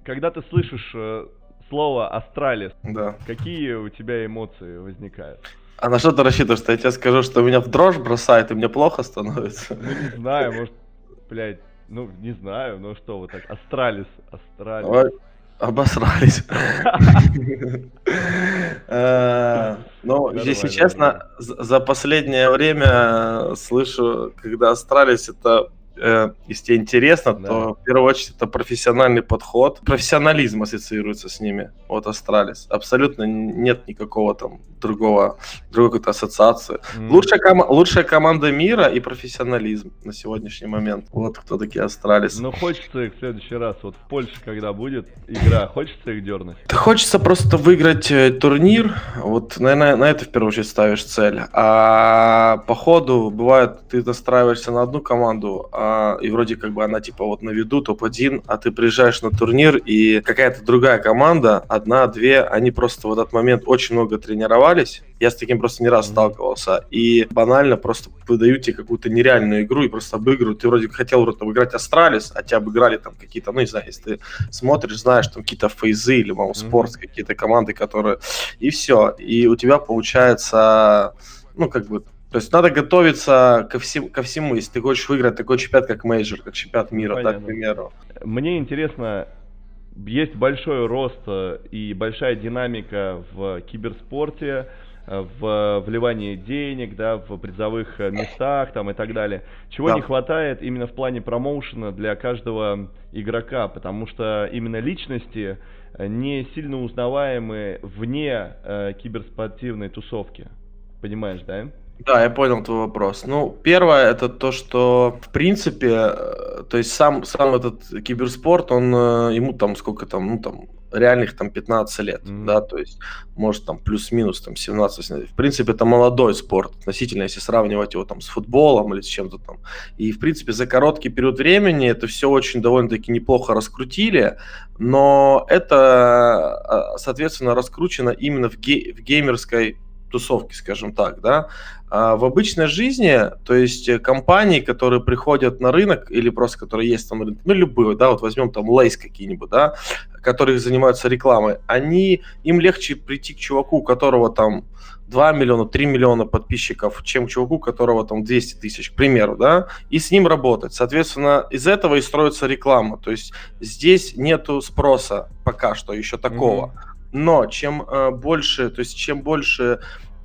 когда ты слышишь слово «Астралис», Да. какие у тебя эмоции возникают? А на что ты рассчитываешь, что я тебе скажу, что меня в дрожь бросает и мне плохо становится? Ну, не знаю, может, блядь, ну, не знаю, ну что вот так, Астралис. Ой, обосрались. Ну, если Нормально, честно, нормально. за последнее время слышу, когда Астралис, это, если тебе интересно, Да. то в первую очередь это профессиональный подход. Профессионализм ассоциируется с ними, вот Астралис. Абсолютно нет никакого там другой какой-то ассоциации. Лучшая команда мира и профессионализм на сегодняшний момент. Вот кто такие Астралис. Ну, хочется их в следующий раз, вот в Польше, когда будет игра, хочется их дернуть? Да хочется просто выиграть турнир, вот, наверное, на это в первую очередь ставишь цель. А по ходу бывает, ты настраиваешься на одну команду, и вроде как бы она типа вот на виду, топ-1, а ты приезжаешь на турнир, и какая-то другая команда, одна-две, они просто в этот момент очень много тренировались. Я с таким просто не раз сталкивался. И банально просто выдают тебе какую-то нереальную игру и просто обыгрывают. Ты вроде хотел обыграть Астралис, а тебя обыграли там какие-то, ну не знаю, если ты смотришь, знаешь, там какие-то фейзы или Спортс, какие-то команды, которые... И все. И у тебя получается, ну как бы, то есть надо готовиться ко всему. Если ты хочешь выиграть такой чемпионат, как мейджор, как чемпионат мира, да, к примеру. Мне интересно, есть большой рост и большая динамика в киберспорте, в вливании денег, да, в призовых местах там и так далее. Чего не хватает именно в плане промоушена для каждого игрока, потому что именно личности не сильно узнаваемы вне киберспортивной тусовки. Понимаешь, да? Да, я понял твой вопрос. Ну, первое, это то, что, в принципе, то есть сам этот киберспорт, он, ему там сколько там, ну, там, реальных там 15 лет, да, то есть, может, там, плюс-минус, там, 17. В принципе, это молодой спорт, относительно, если сравнивать его там с футболом или с чем-то там. И, в принципе, за короткий период времени это все очень довольно-таки неплохо раскрутили, но это, соответственно, раскручено именно в геймерской тусовки, скажем так, да. А в обычной жизни, то есть компании, которые приходят на рынок или просто которые есть там, ну любые, да, вот возьмем там Lay's какие-нибудь, да, которые занимаются рекламой, им легче прийти к чуваку, у которого там 2 миллиона, 3 миллиона подписчиков, чем к чуваку, у которого там 200 тысяч, к примеру, да, и с ним работать. Соответственно, из этого и строится реклама, то есть здесь нету спроса пока что еще такого. Но чем больше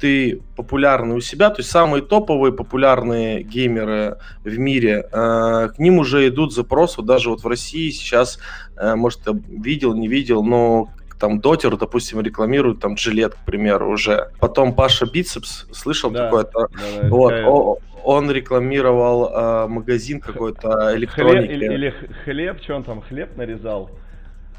ты популярный у себя, то есть самые топовые популярные геймеры в мире, к ним уже идут запросы, вот даже вот в России сейчас, может, ты видел, не видел, но там Дотер, допустим, рекламирует там Gillette, к примеру, уже. Потом Паша Бицепс, слышал такое-то? Да, вот, он рекламировал магазин какой-то электроники. Или хлеб, что он там, хлеб нарезал?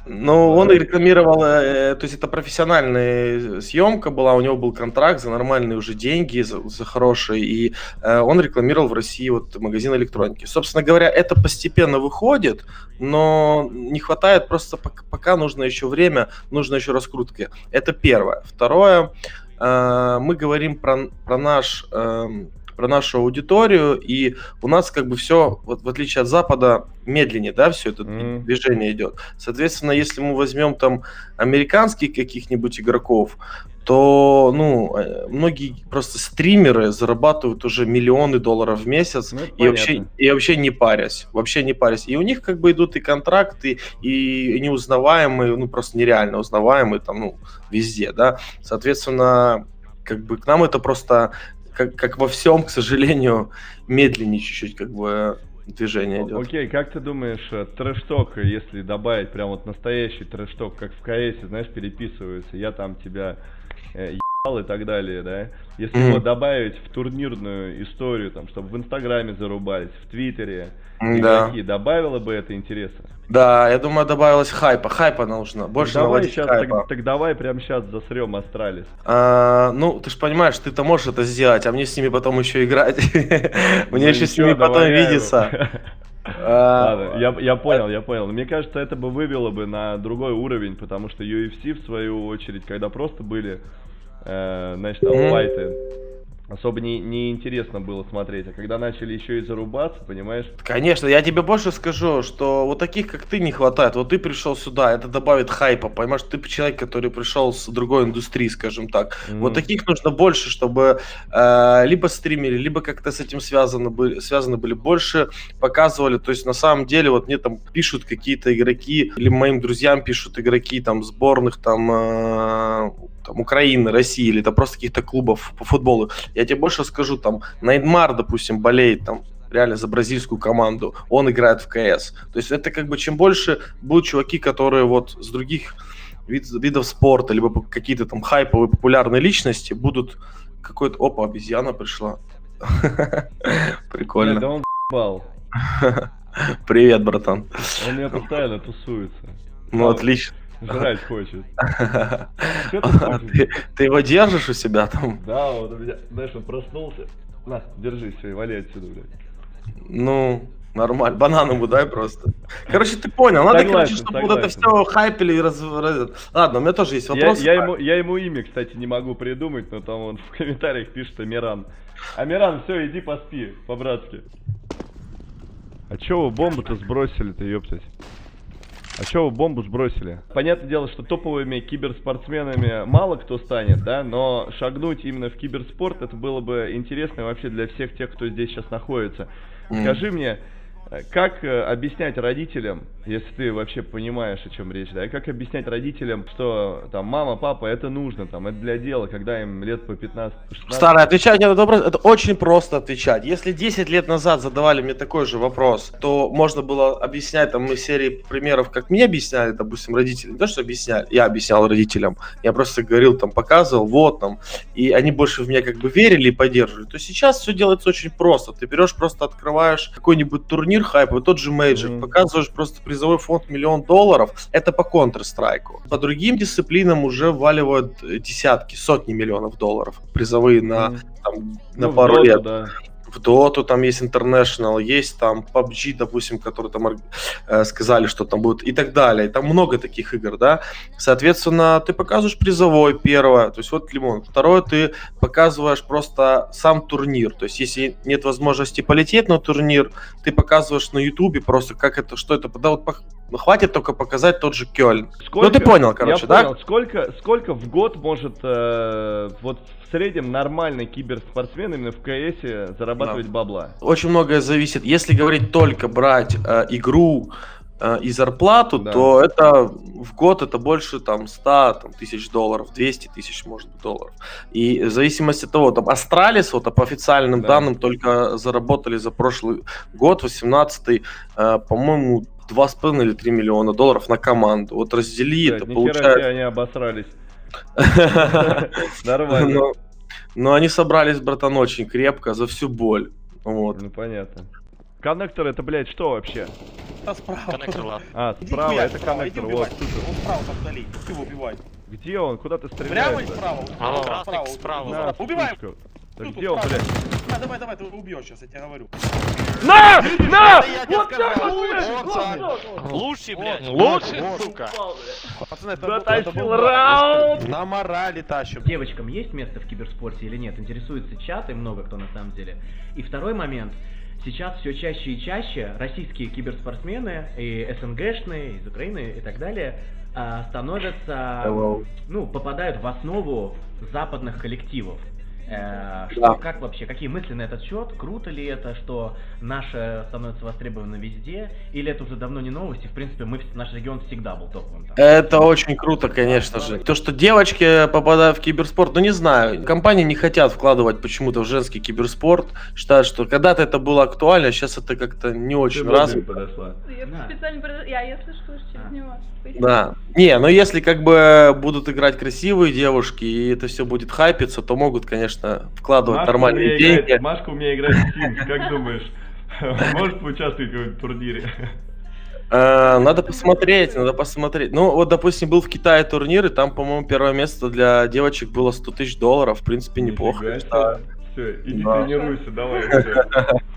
Ну, он рекламировал, то есть это профессиональная съемка была, у него был контракт за нормальные уже деньги, за хорошие, и он рекламировал в России вот магазин электроники. Собственно говоря, это постепенно выходит, но не хватает просто, пока нужно еще время, нужно еще раскрутки. Это первое. Второе, мы говорим про нашу аудиторию, и у нас как бы все, вот в отличие от Запада, медленнее, да, все это движение идет. Соответственно, если мы возьмем там американских каких-нибудь игроков, то, ну, многие просто стримеры зарабатывают уже миллионы долларов в месяц, и вообще не парясь, И у них как бы идут и контракты, и неузнаваемые, ну, просто нереально узнаваемые там, ну, везде, да. Соответственно, как бы к нам это просто... Как во всем, к сожалению, медленнее чуть-чуть как бы движение идет. Окей, как ты думаешь, трэш-ток, если добавить прям вот настоящий трэш-ток, как в КС, знаешь, переписываются, я там тебя ебал и так далее, да? Если его добавить в турнирную историю, там, чтобы в Инстаграме зарубались, в Твиттере, игроки, добавило бы это интереса? Да, я думаю, добавилось хайпа. Хайпа нужно. Больше наводить хайпа. Так давай прямо сейчас засрем Астралис. Ну, ты же понимаешь, ты-то можешь это сделать, а мне с ними потом еще играть. Мне еще с ними потом видеться. Ладно, я понял. Мне кажется, это бы вывело бы на другой уровень, потому что UFC, в свою очередь, когда просто были, значит, там файты, особо не интересно было смотреть. А когда начали еще и зарубаться, понимаешь? Конечно, я тебе больше скажу, что вот таких, как ты, не хватает. Вот ты пришел сюда, это добавит хайпа, понимаешь? Ты человек, который пришел с другой индустрии, скажем так. Вот таких нужно больше, чтобы либо стримили, либо как-то с этим связаны были, больше показывали. То есть на самом деле вот мне там пишут какие-то игроки, или моим друзьям пишут игроки там сборных там Украины, России, или это просто каких-то клубов по футболу. Я тебе больше скажу, там, Неймар, допустим, болеет там реально за бразильскую команду, он играет в КС. То есть это как бы чем больше будут чуваки, которые вот с других видов спорта, либо какие-то там хайповые популярные личности будут какой-то... Опа, обезьяна пришла. Прикольно. Да он ебал. Привет, братан. Он меня постоянно тусуется. Ну, отлично. Жрать хочет. Ты его держишь у себя там? Да, вот у меня, знаешь, он проснулся. На, держи, все, и вали отсюда, блядь. Ну, нормально. Банан ему дай просто. Короче, ты понял. Надо, короче, чтобы вот это все хайпили и Ладно, у меня тоже есть вопрос. Я ему имя, кстати, не могу придумать, но там он в комментариях пишет Амиран. Амиран, все, иди поспи, по-братски. А чё вы бомбу-то сбросили-то, ёптать? А чё вы бомбу сбросили? Понятное дело, что топовыми киберспортсменами мало кто станет, да, но шагнуть именно в киберспорт, это было бы интересно вообще для всех тех, кто здесь сейчас находится. Скажи мне, как объяснять родителям, если ты вообще понимаешь, о чем речь, да, как объяснять родителям, что там мама, папа, это нужно, там, это для дела, когда им лет по 15-16? Старый, отвечать на этот вопрос, это очень просто отвечать. Если 10 лет назад задавали мне такой же вопрос, то можно было объяснять, там, из серии примеров, как мне объясняли, допустим, родители. Не то, что объясняли, я объяснял родителям, я просто говорил, там, показывал, вот, там, и они больше в меня как бы верили и поддерживали. То сейчас все делается очень просто. Ты берешь, просто открываешь какой-нибудь турнир хайповый, тот же Magic, показываешь просто призовой фонд $1 миллион, это по Counter-Strike. По другим дисциплинам уже вваливают десятки, сотни миллионов долларов призовые на пару лет. Да. В Доту там есть International, есть там PUBG, допустим, который там сказали, что там будет, и так далее. Там много таких игр, да. Соответственно, ты показываешь призовой, первое, то есть вот Лимон. Второе, ты показываешь просто сам турнир. То есть если нет возможности полететь на турнир, ты показываешь на Ютубе просто, как это, что это. Да, вот хватит только показать тот же Кёльн. Ну ты понял, короче, да? Понял. Сколько в год может вот в среднем нормальный киберспортсмен именно в КСе зарабатывать бабла? Очень многое зависит. Если говорить только брать игру и зарплату, то это в год это больше там 100 тысяч долларов, 200 тысяч, может быть, долларов. И в зависимости от того, там Астралис, вот по официальным данным, только заработали за прошлый год, 18-й, по-моему, 2,5 или 3 миллиона долларов на команду. Вот раздели, это получается... они обосрались. Нормально. Но они собрались, братан, очень крепко, за всю боль. Вот. Ну, понятно. Коннектор это, блядь, что вообще? А справа. Коннектор, ладно. А, справа это коннектор, вот. Он справа там вдали, ты его убивай. Где он? Куда ты стреляешь? Прямо и справа. Справа. Убиваем. Да где он, блядь? Давай, ты убьешь сейчас, я тебе говорю. На! Вот так вот, лучший, блядь. Лучший, сука. Пацаны, Затащил раунд! На морали тащим. Девочкам есть место в киберспорте или нет? Интересуется чат и много кто на самом деле. И второй момент. Сейчас все чаще и чаще российские киберспортсмены и СНГшные, из Украины и так далее становятся, попадают в основу западных коллективов. Как вообще, какие мысли на этот счет? Круто ли это, что наше становится востребовано везде? Или это уже давно не новость, и в принципе наш регион всегда был топовым? Это очень круто, конечно же. То, что девочки попадают в киберспорт, не знаю. Компании не хотят вкладывать почему-то в женский киберспорт. Считают, что когда-то это было актуально, а сейчас это как-то не очень развито. Я специально я слышу через него. Да. Но если как бы будут играть красивые девушки, и это все будет хайпиться, то могут, конечно, вкладывать нормальные деньги. Машка у меня играет в Sims, как думаешь? Может поучаствовать в каком-то турнире? Надо посмотреть. Ну, вот, допустим, был в Китае турнир, и там, по-моему, первое место для девочек было $100 тысяч. В принципе, неплохо. Все, иди тренируйся, давай.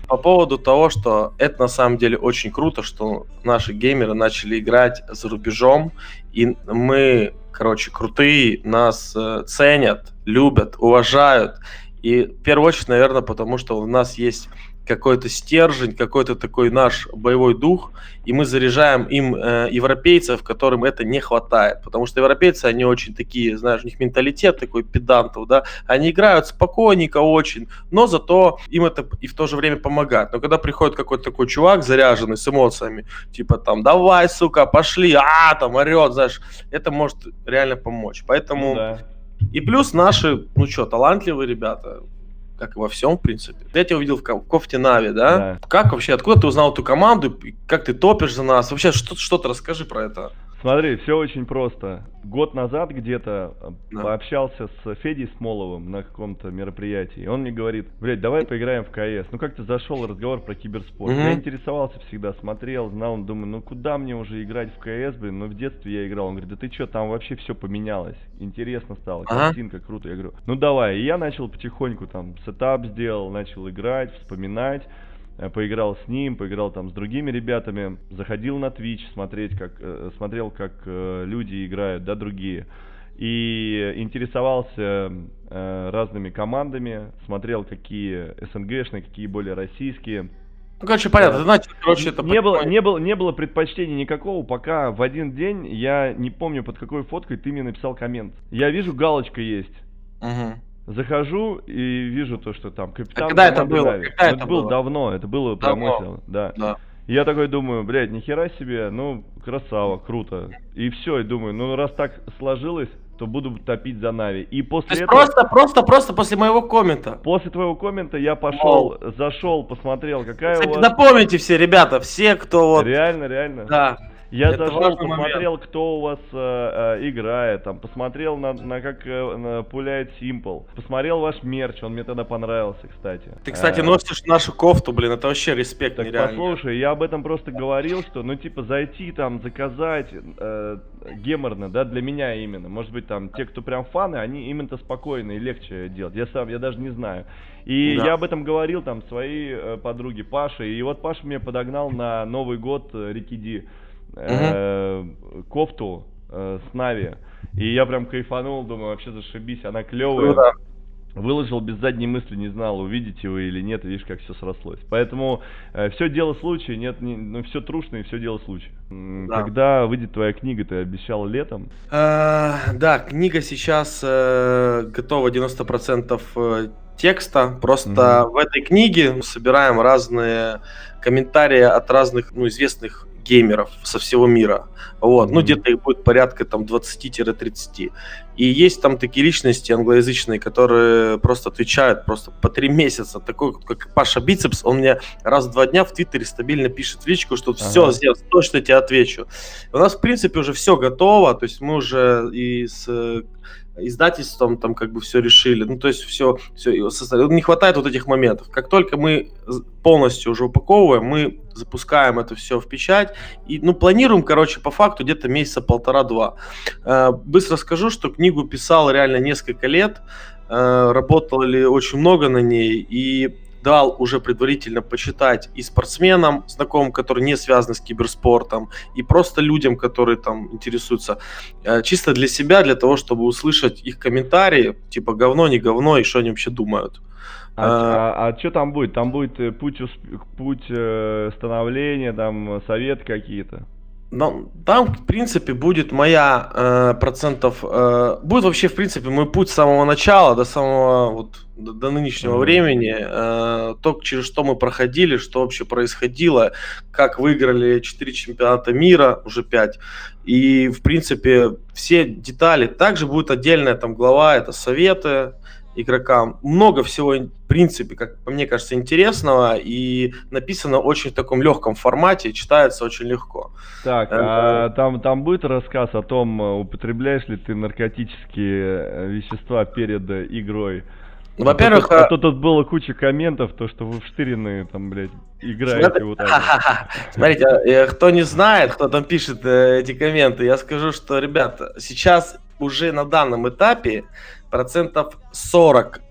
По поводу того, что это на самом деле очень круто, что наши геймеры начали играть за рубежом, и мы, крутые, нас ценят, любят, уважают. И в первую очередь, наверное, потому что у нас есть какой-то стержень, какой-то такой наш боевой дух, и мы заряжаем им европейцев, которым это не хватает. Потому что европейцы, они очень такие, знаешь, у них менталитет такой педантов, да, они играют спокойненько очень, но зато им это и в то же время помогает. Но когда приходит какой-то такой чувак, заряженный с эмоциями, типа там, давай, сука, пошли, там орет, знаешь, это может реально помочь. Поэтому... Да. И плюс наши, талантливые ребята, как и во всем, в принципе. Я тебя увидел в кофте Нави, да? Да. Как вообще, откуда ты узнал эту команду, как ты топишь за нас? Вообще, что-то расскажи про это. Смотри, все очень просто. Год назад где-то Да. пообщался с Федей Смоловым на каком-то мероприятии. И он мне говорит, блядь, давай поиграем в КС. Ну как-то зашел разговор про киберспорт. Мгм. Я интересовался всегда, смотрел, знал, думаю, ну куда мне уже играть в КС, блин, ну в детстве я играл. Он говорит, да ты что, там вообще все поменялось. Интересно стало, Ага. картинка, круто. Я говорю, ну давай. И я начал потихоньку там сетап сделал, начал играть, вспоминать. Поиграл с ним, поиграл там с другими ребятами, заходил на Twitch смотрел, как люди играют, да, другие. И интересовался разными командами, смотрел, какие СНГшные, какие более российские. Ну, короче, понятно, ты начал, это... Не было предпочтения никакого, пока в один день, я не помню, под какой фоткой ты мне написал коммент. Я вижу, галочка есть. Мгм. Захожу и вижу то, что там капитан когда это команды было? Нави. Когда это Это было было? давно, это было промысел, да. Да. И я такой думаю, блядь, нихера себе, ну, красава, круто. И все, и думаю, ну, раз так сложилось, то буду топить за Нави. И То после есть этого, просто после моего коммента. после твоего коммента я пошел, зашел, посмотрел, какая Кстати, у вас... запомните все, ребята, все, кто вот... Реально. Да. Я Это зашел, важный посмотрел, кто у вас играет, там, посмотрел на как пуляет Simple, посмотрел ваш мерч, он мне тогда понравился, кстати. Ты, кстати, носишь нашу кофту, блин, это вообще респект Так нереальный. послушай, я об этом просто говорил, что, ну, типа, зайти там, заказать, геморно, да, для меня именно. Может быть, там, те, кто прям фаны, они именно спокойно и легче делать. Я даже не знаю. И Да. я об этом говорил, там, своей подруге Паше, и вот Паша мне подогнал на Новый год Рикиди кофту с Нави. И я прям кайфанул, думаю, вообще зашибись, она клевая. Круто. Выложил без задней мысли, не знал, увидите вы или нет, и видишь, как все срослось. Поэтому все дело случая, все трушно и все дело случая. Да. Когда выйдет твоя книга, ты обещал летом? Да, книга сейчас готова 90% текста. Просто в этой книге мы собираем разные комментарии от разных, известных геймеров со всего мира. Вот. Ну, где-то их будет порядка там 20-30. И есть там такие личности англоязычные, которые просто отвечают просто по 3 месяца. Такой, как Паша Бицепс, он мне раз в 2 дня в Твиттере стабильно пишет в личку, что все, сделал, точно тебе отвечу. У нас, в принципе, уже все готово. То есть мы уже и с издательством там как бы все решили. Ну, то есть все не хватает вот этих моментов. Как только мы полностью уже упаковываем, мы запускаем это все в печать и, планируем, по факту где-то месяца 1,5-2. Быстро скажу, что книгу писал реально несколько лет, работали очень много на ней и дал уже предварительно почитать и спортсменам, знакомым, которые не связаны с киберспортом, и просто людям, которые там интересуются, чисто для себя, для того, чтобы услышать их комментарии, типа говно, не говно, и что они вообще думают. А что там будет? Там будет путь становления, там советы какие-то? Там, в принципе, будет моя будет вообще, в принципе, мой путь с самого начала до самого до нынешнего времени, то, через что мы проходили, что вообще происходило, как выиграли 4 чемпионата мира, уже 5, и, в принципе, все детали. Также будет отдельная там глава, это советы игрокам. Много всего, в принципе, как мне кажется, интересного, и написано очень в таком легком формате, читается очень легко. Так, а там будет рассказ о том, употребляешь ли ты наркотические вещества перед игрой? Во-первых... А то тут было куча комментов, то, что вы вштыренные там, блядь, играете вот так. Смотрите, кто не знает, кто там пишет эти комменты, я скажу, что, ребята, сейчас уже на данном этапе 40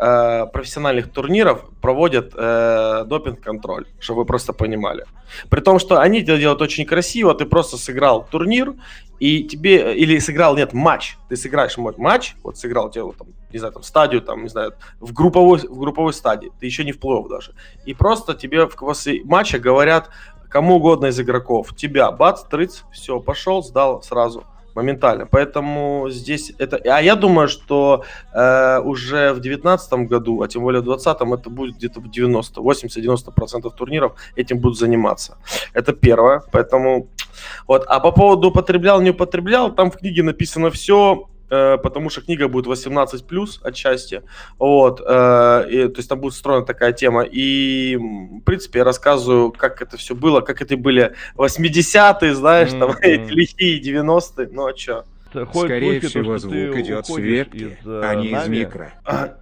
профессиональных турниров проводят допинг-контроль, чтобы вы просто понимали. При том, что они это делают очень красиво, ты просто сыграл турнир, и тебе, или сыграл, нет, матч, ты сыграешь матч, вот сыграл тебе, там, не знаю, там, стадию, там, не знаю, в групповой стадии, ты еще не в плей-офф даже, и просто тебе после матча говорят кому угодно из игроков, тебя, бац, трыц, все, пошел, сдал сразу. Моментально. Поэтому здесь это... А я думаю, что уже в 2019 году, а тем более в 2020, это будет где-то в 80-90% турниров этим будут заниматься. Это первое. Поэтому... Вот. А по поводу употреблял, не употреблял, там в книге написано все, потому что книга будет 18+, отчасти. Вот. То есть там будет встроена такая тема. И, в принципе, я рассказываю, как это все было, как это были 80-е, знаешь, там, эти лихие 90-е. Ну, а чё? Скорее всего, звук идет с вебки, а не из микро.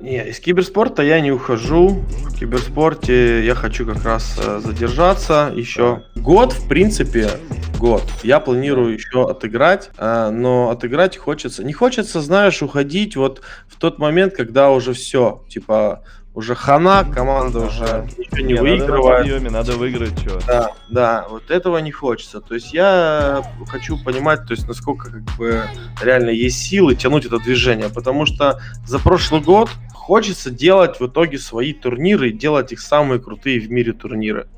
Не, из киберспорта я не ухожу. В киберспорте я хочу как раз задержаться еще. Год, в принципе, год. Я планирую еще отыграть, но отыграть хочется. Не хочется, знаешь, уходить вот в тот момент, когда уже все, типа... Уже хана, команда уже ничего не выигрывает. Надо выиграть, что. Да, вот этого не хочется. То есть я хочу понимать, то есть насколько как бы реально есть силы тянуть это движение, потому что за прошлый год хочется делать в итоге свои турниры и делать их самые крутые в мире турниры.